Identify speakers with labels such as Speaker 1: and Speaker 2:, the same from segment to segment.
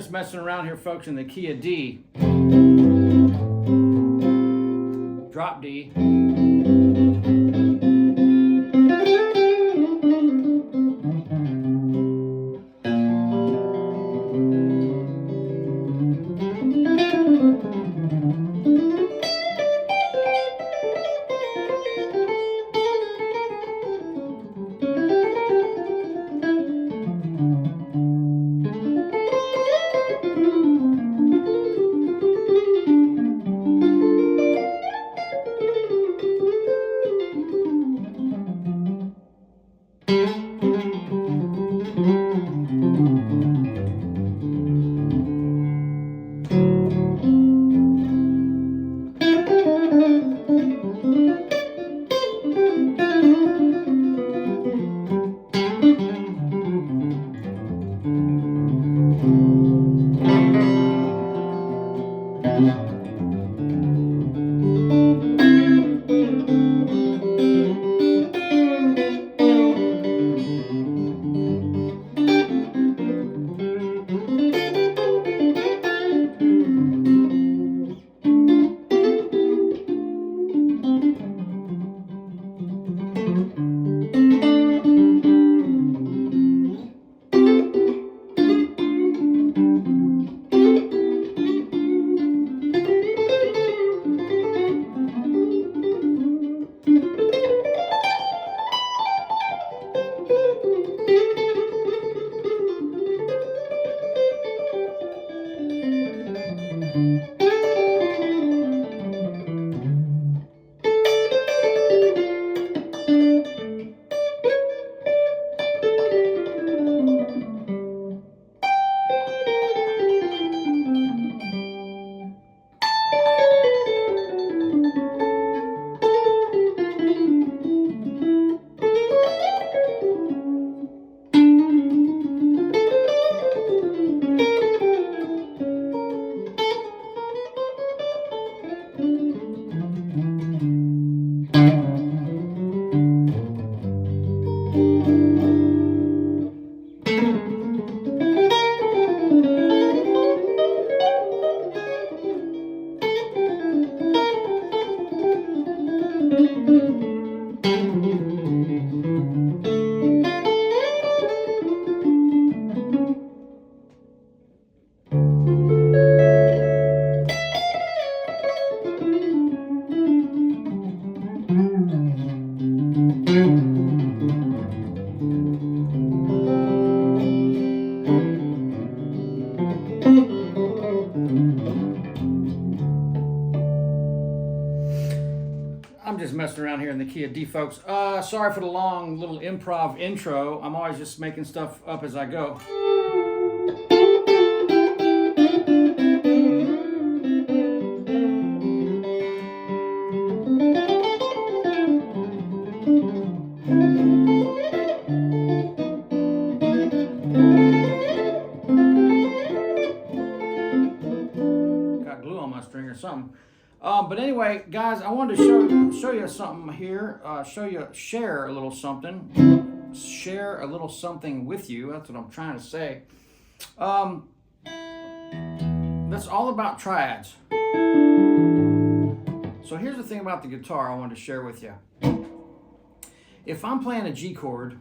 Speaker 1: Messing around here, folks, in the key of D, drop D, I'm just messing around here in the key of D, folks. Sorry for the long little improv intro. I'm always just making stuff up as I go. Got glue on my string or something. But anyway, guys, I wanted to show you something here. Share a little something. share a little something with you. That's what I'm trying to say. That's all about triads. So here's the thing about the guitar I wanted to share with you. If I'm playing a G chord,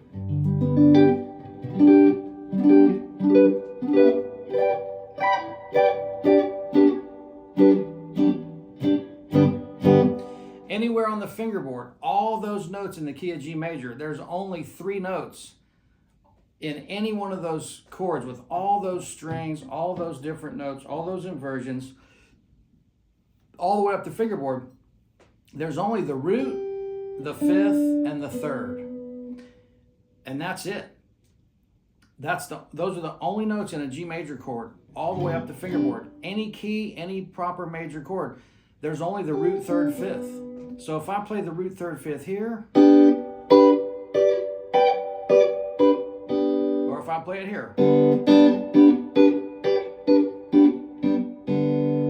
Speaker 1: anywhere on the fingerboard, all those notes in the key of G major, there's only 3 notes in any one of those chords with all those strings, all those different notes, all those inversions, all the way up the fingerboard. There's only the root, the 5th, and the 3rd. And that's it. Those are the only notes in a G major chord, all the way up the fingerboard. Any key, any proper major chord, there's only the root, 3rd, 5th. So if I play the root, 3rd, 5th here, or if I play it here,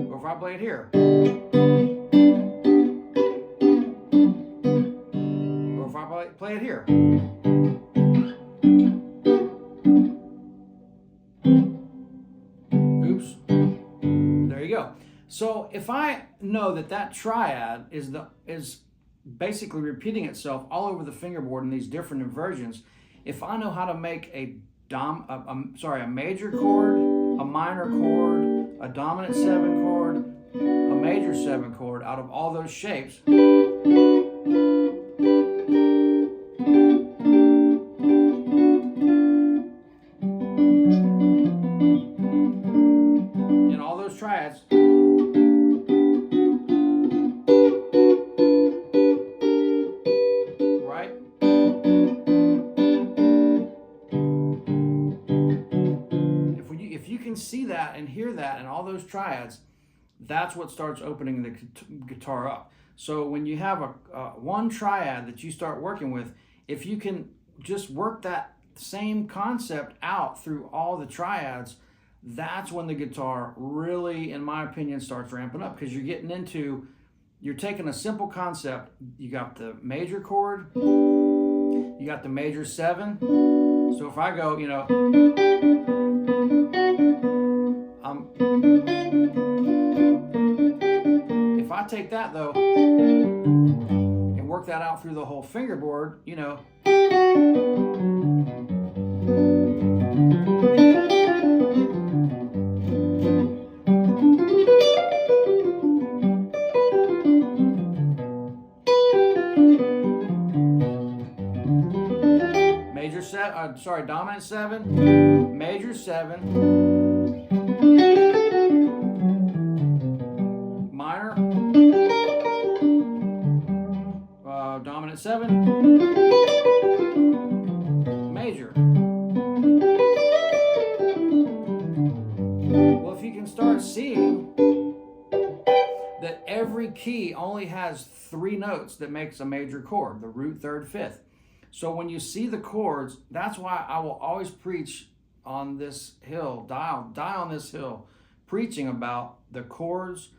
Speaker 1: or if I play it here, or if I play it here, oops, there you go. So if I know that that triad is basically repeating itself all over the fingerboard in these different inversions, if I know how to make a major chord, a minor chord, a dominant 7 chord, a major 7 chord out of all those shapes, in all those triads, right? If you can see that and hear that in all those triads, that's what starts opening the guitar up. So when you have one triad that you start working with, if you can just work that same concept out through all the triads, that's when the guitar really, in my opinion, starts ramping up, because you're taking a simple concept. You got the major chord, you got the major 7. So if I go, if I take that though and work that out through the whole fingerboard, dominant 7, major 7, minor, dominant 7, major. Well, if you can start seeing that every key only has 3 notes that makes a major chord, the root, 3rd, 5th. So when you see the chords, that's why I will always preach on this hill, die on this hill, preaching about the chords,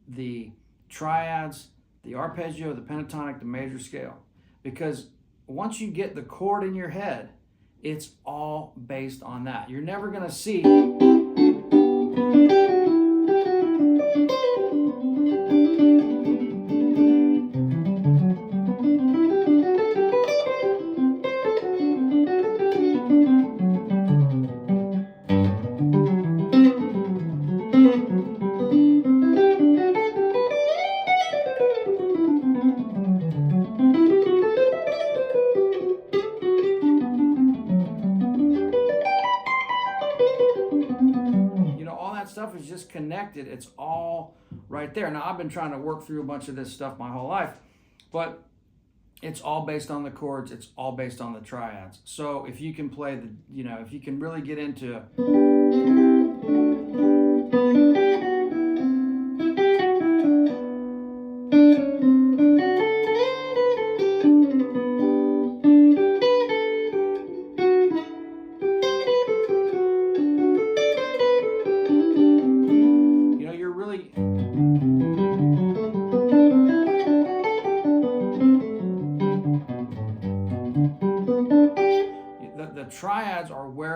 Speaker 1: the triads, the arpeggio, the pentatonic, the major scale. Because once you get the chord in your head, it's all based on that. You're never going to see stuff is just connected. It's all right there. Now, I've been trying to work through a bunch of this stuff my whole life, but it's all based on the chords. It's all based on the triads. So if you can play if you can really get into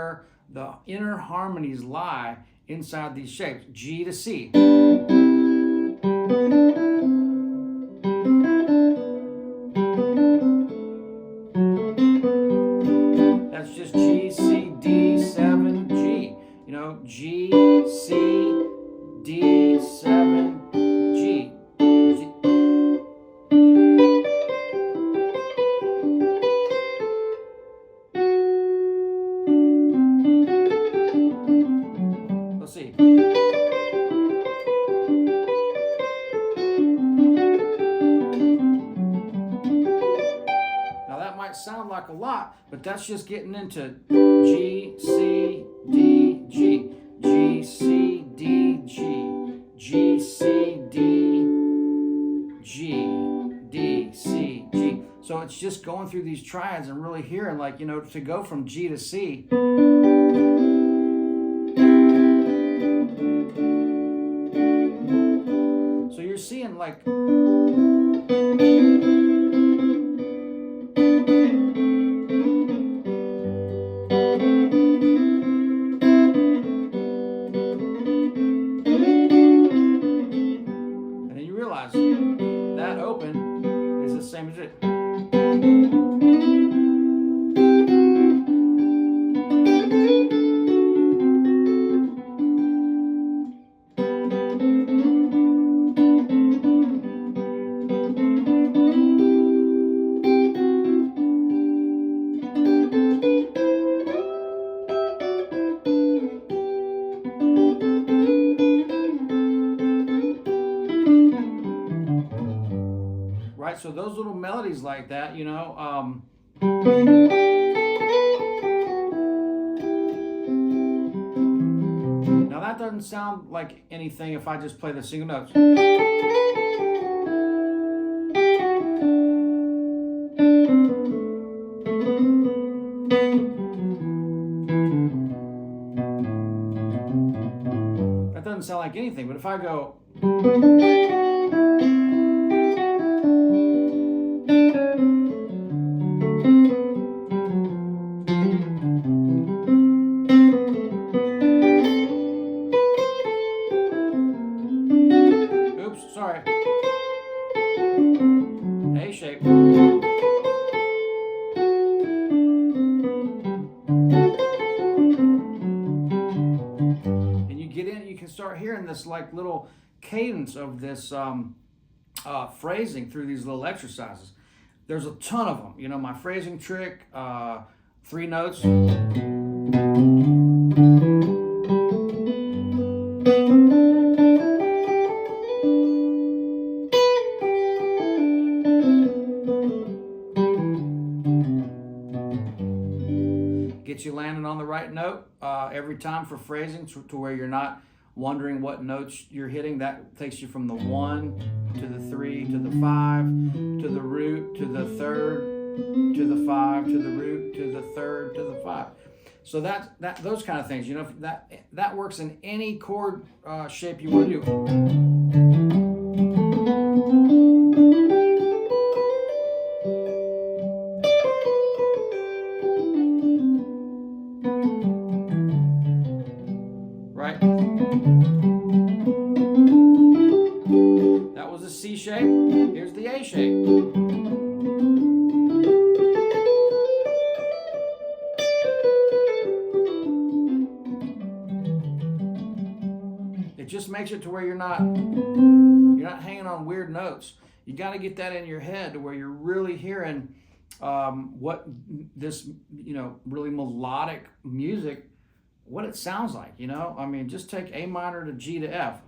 Speaker 1: where the inner harmonies lie inside these shapes. G to C. That's just G, C, D, 7, G. You know, G, C, D, 7, G. Let's see. Now that might sound like a lot, but that's just getting into G, C, D, G. G, C, D, G. G, C, D, G. D, C, G. So it's just going through these triads and really hearing, like, you know, to go from G to C. So you're seeing like that open is the same as it. Right, so those little melodies like that, you know, now that doesn't sound like anything if I just play the single notes. That doesn't sound like anything, but if I go sorry, A shape. And you get in, you can start hearing this like little cadence of this phrasing through these little exercises. There's a ton of them. You know, my phrasing trick, 3 notes. Get you landing on the right note every time for phrasing to where you're not wondering what notes you're hitting. That takes you from the 1 to the 3 to the 5 to the root to the 3rd to the 5 to the root to the 3rd to the 5. So that those kind of things, you know, that works in any chord shape you want to do. Right? That was a C shape. Here's the A shape. It just makes it to where you're not hanging on weird notes. You got to get that in your head to where you're really hearing what this, you know, really melodic music, what it sounds like, you know? I mean, just take A minor to G to F.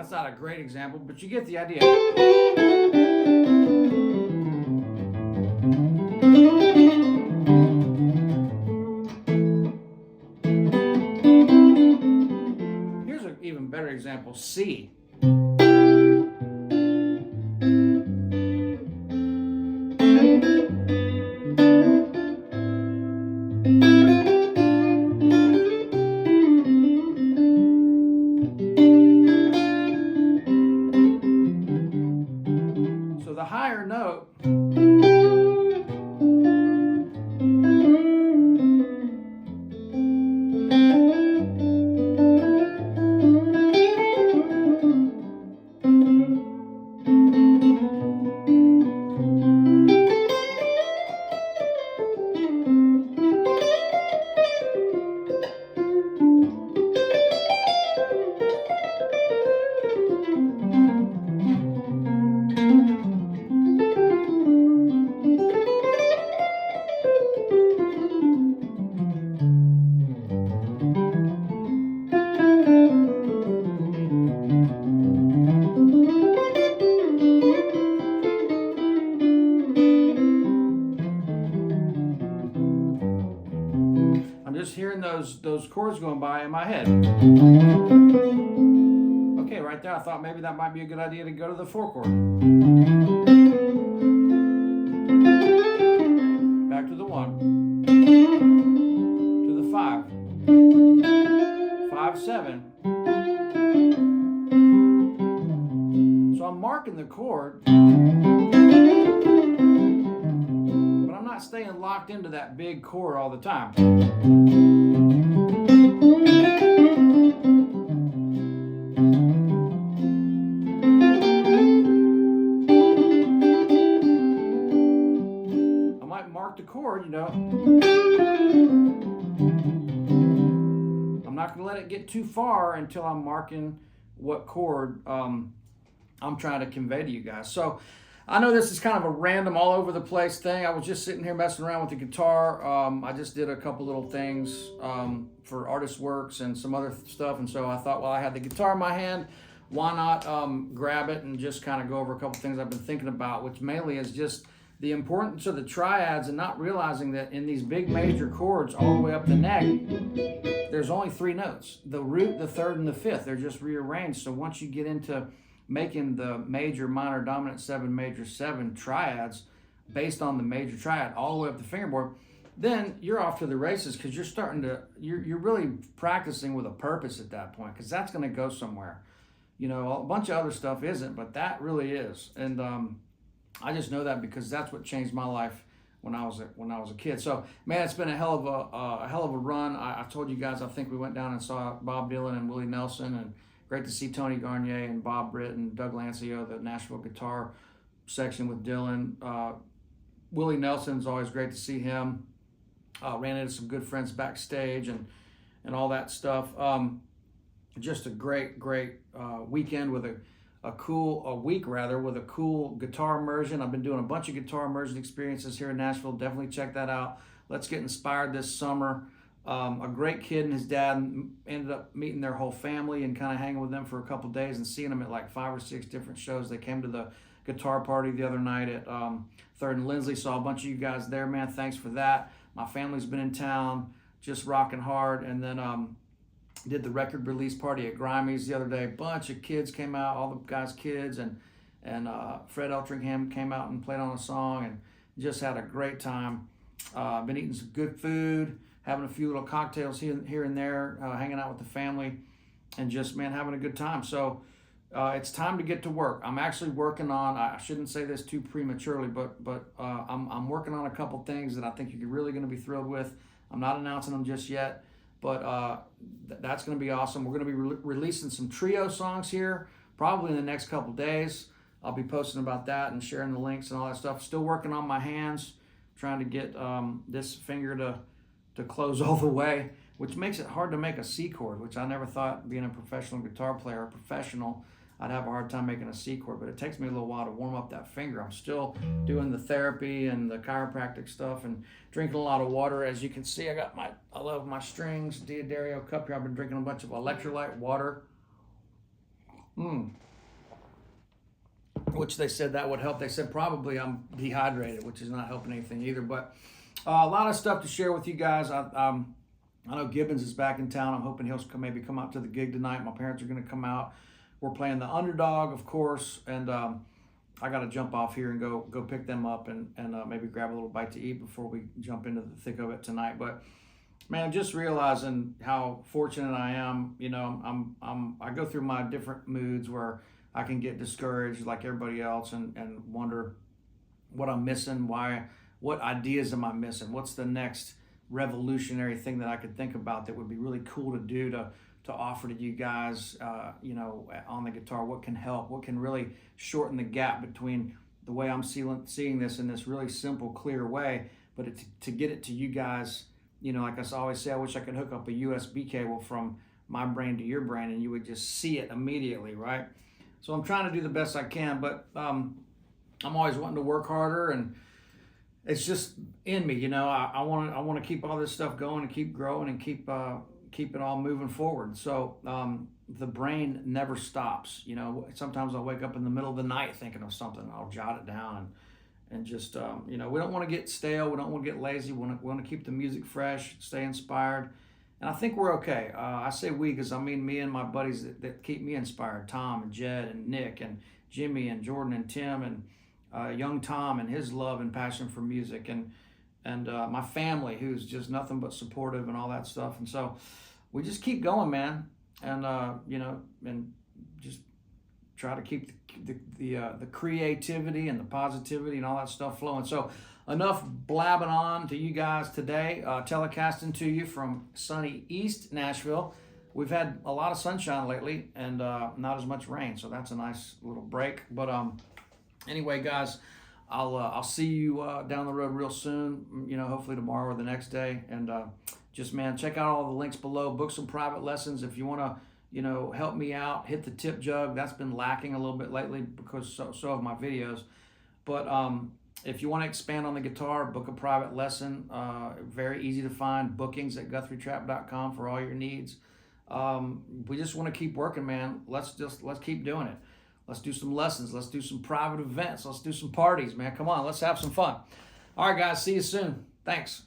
Speaker 1: Not a great example, but you get the idea. example, C. So the higher note hearing those chords going by in my head. Okay, right there, I thought maybe that might be a good idea to go to the 4 chord. Back to the 1, to the 5, 5, 7. So I'm marking the chord, but I'm not staying locked into that big chord all the time. The chord, you know, I'm not going to let it get too far until I'm marking what chord I'm trying to convey to you guys. So I know this is kind of a random all over the place thing. I was just sitting here messing around with the guitar. I just did a couple little things for Artist Works and some other stuff, and so I thought, well, I had the guitar in my hand, why not grab it and just kind of go over a couple things I've been thinking about, which mainly is just the importance of the triads and not realizing that in these big major chords all the way up the neck, there's only 3 notes. The root, the third, and the fifth. They're just rearranged. So once you get into making the major, minor, dominant 7, major 7 triads based on the major triad all the way up the fingerboard, then you're off to the races because you're starting to, you're really practicing with a purpose at that point, because that's going to go somewhere. You know, a bunch of other stuff isn't, but that really is. And I just know that because that's what changed my life when I was a kid. So man, it's been a hell of a run. I told you guys, I think we went down and saw Bob Dylan and Willie Nelson, and great to see Tony Garnier and Bob Britt and Doug Lancio, the Nashville guitar section with Dylan. Willie Nelson's always great to see him. Ran into some good friends backstage and all that stuff. Just a great weekend with a week with a cool guitar immersion. I've been doing a bunch of guitar immersion experiences here in Nashville. Definitely check that out. Let's get inspired this summer. A great kid and his dad ended up meeting their whole family and kind of hanging with them for a couple days and seeing them at like 5 or 6 different shows. They came to the guitar party the other night at 3rd and Lindsley. Saw a bunch of you guys there, man. Thanks for that. My family's been in town, just rocking hard. And then did the record release party at Grimey's the other day. Bunch of kids came out, all the guys' kids, and Fred Eltringham came out and played on a song, and just had a great time. Been eating some good food, having a few little cocktails here and there, hanging out with the family, and just, man, having a good time. So it's time to get to work. I'm actually working on, I shouldn't say this too prematurely, but I'm working on a couple things that I think you're really going to be thrilled with. I'm not announcing them just yet, but that's going to be awesome. We're going to be releasing some trio songs here probably in the next couple days. I'll be posting about that and sharing the links and all that stuff. Still working on my hands, trying to get this finger to close all the way, which makes it hard to make a C chord, which I never thought, being a professional guitar player, a professional, I'd have a hard time making a C chord, but it takes me a little while to warm up that finger. I'm still doing the therapy and the chiropractic stuff and drinking a lot of water. As you can see, I love my strings, Diodario cup here. I've been drinking a bunch of electrolyte water, which they said that would help. They said probably I'm dehydrated, which is not helping anything either, but a lot of stuff to share with you guys. I know Gibbons is back in town. I'm hoping he'll maybe come out to the gig tonight. My parents are going to come out. we're playing the Underdog, of course, and I got to jump off here and go pick them up and maybe grab a little bite to eat before we jump into the thick of it tonight. But man, just realizing how fortunate I am. You know, I go through my different moods where I can get discouraged like everybody else and wonder what I'm missing, what ideas am I missing, what's the next revolutionary thing that I could think about that would be really cool to do to offer to you guys, you know, on the guitar. What can help? What can really shorten the gap between the way I'm seeing this in this really simple, clear way, but to get it to you guys. You know, like I always say, I wish I could hook up a USB cable from my brain to your brain and you would just see it immediately, right? So I'm trying to do the best I can, but I'm always wanting to work harder, and it's just in me, you know. I want to keep all this stuff going and keep growing and keep it all moving forward. So the brain never stops. You know, sometimes I'll wake up in the middle of the night thinking of something. I'll jot it down and just, you know, we don't want to get stale. We don't want to get lazy. We want to keep the music fresh, stay inspired. And I think we're okay. I say we because I mean me and my buddies that keep me inspired. Tom and Jed and Nick and Jimmy and Jordan and Tim and young Tom and his love and passion for music. And my family, who's just nothing but supportive and all that stuff. And so we just keep going, man. And, you know, and just try to keep the creativity and the positivity and all that stuff flowing. So enough blabbing on to you guys today. Telecasting to you from sunny East Nashville. We've had a lot of sunshine lately and not as much rain, so that's a nice little break. But anyway, guys, I'll see you down the road real soon. You know, hopefully tomorrow or the next day. And just, man, check out all the links below. Book some private lessons if you want to. You know, help me out, hit the tip jug. That's been lacking a little bit lately because so have my videos. But if you want to expand on the guitar, book a private lesson. Very easy to find. Bookings at GuthrieTrap.com for all your needs. We just want to keep working, man. Let's keep doing it. Let's do some lessons. Let's do some private events. Let's do some parties, man. Come on, let's have some fun. All right, guys, see you soon. Thanks.